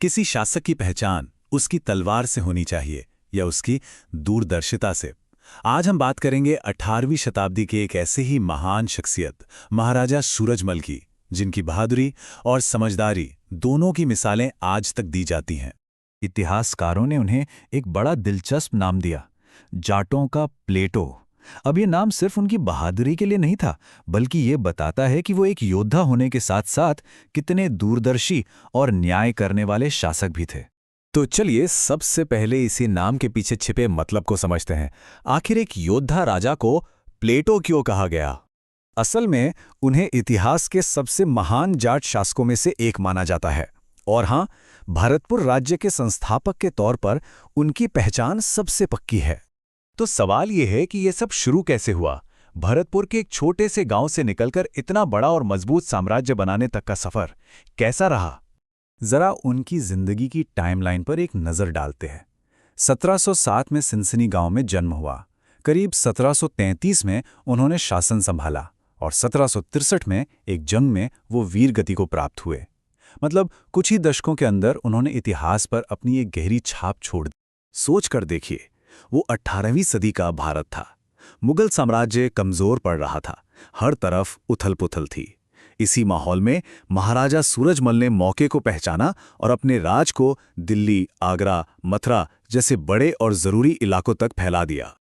किसी शासक की पहचान उसकी तलवार से होनी चाहिए या उसकी दूरदर्शिता से। आज हम बात करेंगे 18वीं शताब्दी के एक ऐसे ही महान शख्सियत महाराजा सूरजमल की, जिनकी बहादुरी और समझदारी दोनों की मिसालें आज तक दी जाती हैं। इतिहासकारों ने उन्हें एक बड़ा दिलचस्प नाम दिया, जाटों का प्लेटो। अब ये नाम सिर्फ उनकी बहादुरी के लिए नहीं था, बल्कि ये बताता है कि वो एक योद्धा होने के साथ साथ कितने दूरदर्शी और न्याय करने वाले शासक भी थे। तो चलिए सबसे पहले इसी नाम के पीछे छिपे मतलब को समझते हैं। आखिर एक योद्धा राजा को प्लेटो क्यों कहा गया? असल में उन्हें इतिहास के सबसे महान जाट शासकों में से एक माना जाता है। और हाँ, भरतपुर राज्य के संस्थापक के तौर पर उनकी पहचान सबसे पक्की है। तो सवाल ये है कि ये सब शुरू कैसे हुआ? भरतपुर के एक छोटे से गांव से निकलकर इतना बड़ा और मजबूत साम्राज्य बनाने तक का सफर कैसा रहा? जरा उनकी जिंदगी की टाइमलाइन पर एक नजर डालते हैं। 1707 में सिनसिनी गांव में जन्म हुआ। करीब 1733 में उन्होंने शासन संभाला और 1763 में एक जंग में वो वीर गति को प्राप्त हुए। मतलब कुछ ही दशकों के अंदर उन्होंने इतिहास पर अपनी एक गहरी छाप छोड़ दी। सोच कर देखिए, वो 18वीं सदी का भारत था। मुगल साम्राज्य कमजोर पड़ रहा था, हर तरफ उथल-पुथल थी। इसी माहौल में महाराजा सूरजमल ने मौके को पहचाना और अपने राज को दिल्ली, आगरा, मथुरा जैसे बड़े और जरूरी इलाकों तक फैला दिया।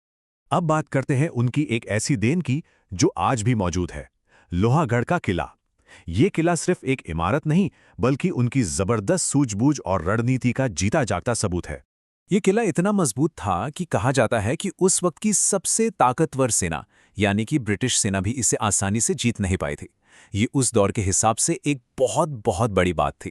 अब बात करते हैं उनकी एक ऐसी देन की जो आज भी मौजूद है, लोहागढ़ का किला। ये किला सिर्फ एक इमारत नहीं, बल्कि उनकी जबरदस्त सूझबूझ और रणनीति का जीता जागता सबूत है। ये किला इतना मजबूत था कि कहा जाता है कि उस वक्त की सबसे ताकतवर सेना यानी कि ब्रिटिश सेना भी इसे आसानी से जीत नहीं पाई थी। ये उस दौर के हिसाब से एक बहुत बहुत बड़ी बात थी।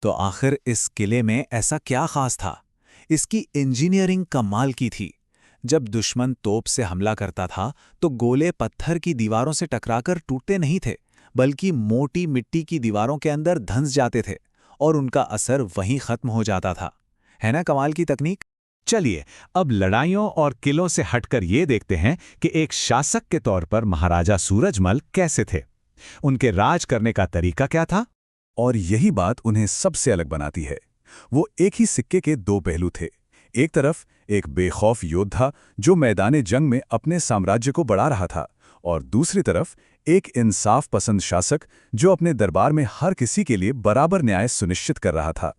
तो आखिर इस किले में ऐसा क्या खास था? इसकी इंजीनियरिंग कमाल की थी। जब दुश्मन तोप से हमला करता था तो गोले पत्थर की दीवारों से टकराकर टूटते नहीं थे, बल्कि मोटी मिट्टी की दीवारों के अंदर धंस जाते थे और उनका असर वहीं खत्म हो जाता था। है ना कमाल की तकनीक? चलिए अब लड़ाइयों और किलों से हटकर ये देखते हैं कि एक शासक के तौर पर महाराजा सूरजमल कैसे थे। उनके राज करने का तरीका क्या था? और यही बात उन्हें सबसे अलग बनाती है। वो एक ही सिक्के के दो पहलू थे। एक तरफ एक बेखौफ योद्धा जो मैदाने जंग में अपने साम्राज्य को बढ़ा रहा था, और दूसरी तरफ एक इंसाफ पसंद शासक जो अपने दरबार में हर किसी के लिए बराबर न्याय सुनिश्चित कर रहा था।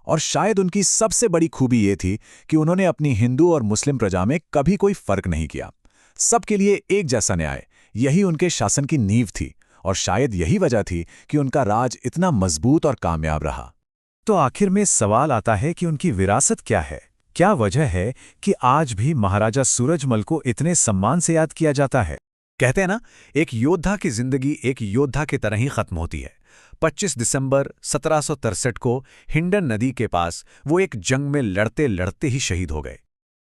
और शायद उनकी सबसे बड़ी खूबी ये थी कि उन्होंने अपनी हिंदू और मुस्लिम प्रजा में कभी कोई फर्क नहीं किया। सबके लिए एक जैसा न्याय, यही उनके शासन की नींव थी, और शायद यही वजह थी कि उनका राज इतना मजबूत और कामयाब रहा। तो आखिर में सवाल आता है कि उनकी विरासत क्या है? क्या वजह है कि आज भी महाराजा सूरजमल को इतने सम्मान से याद किया जाता है? कहते हैं ना, एक योद्धा की जिंदगी एक योद्धा की तरह ही खत्म होती है। 25 दिसंबर 1763 को हिंडन नदी के पास वो एक जंग में लड़ते लड़ते ही शहीद हो गए।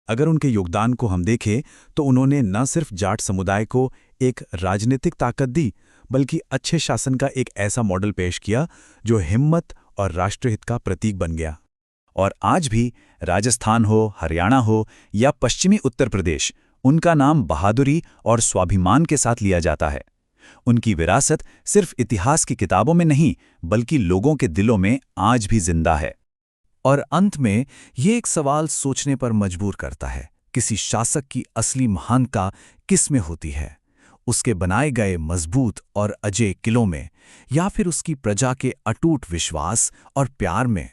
अगर उनके योगदान को हम देखें तो उन्होंने न सिर्फ जाट समुदाय को एक राजनीतिक ताकत दी, बल्कि अच्छे शासन का एक ऐसा मॉडल पेश किया जो हिम्मत और राष्ट्रहित का प्रतीक बन गया। और आज भी राजस्थान हो, हरियाणा हो या पश्चिमी उत्तर प्रदेश, उनका नाम बहादुरी और स्वाभिमान के साथ लिया जाता है। उनकी विरासत सिर्फ इतिहास की किताबों में नहीं, बल्कि लोगों के दिलों में आज भी जिंदा है। और अंत में ये एक सवाल सोचने पर मजबूर करता है, किसी शासक की असली महानता किस में होती है? उसके बनाए गए मजबूत और अजेय किलों में, या फिर उसकी प्रजा के अटूट विश्वास और प्यार में?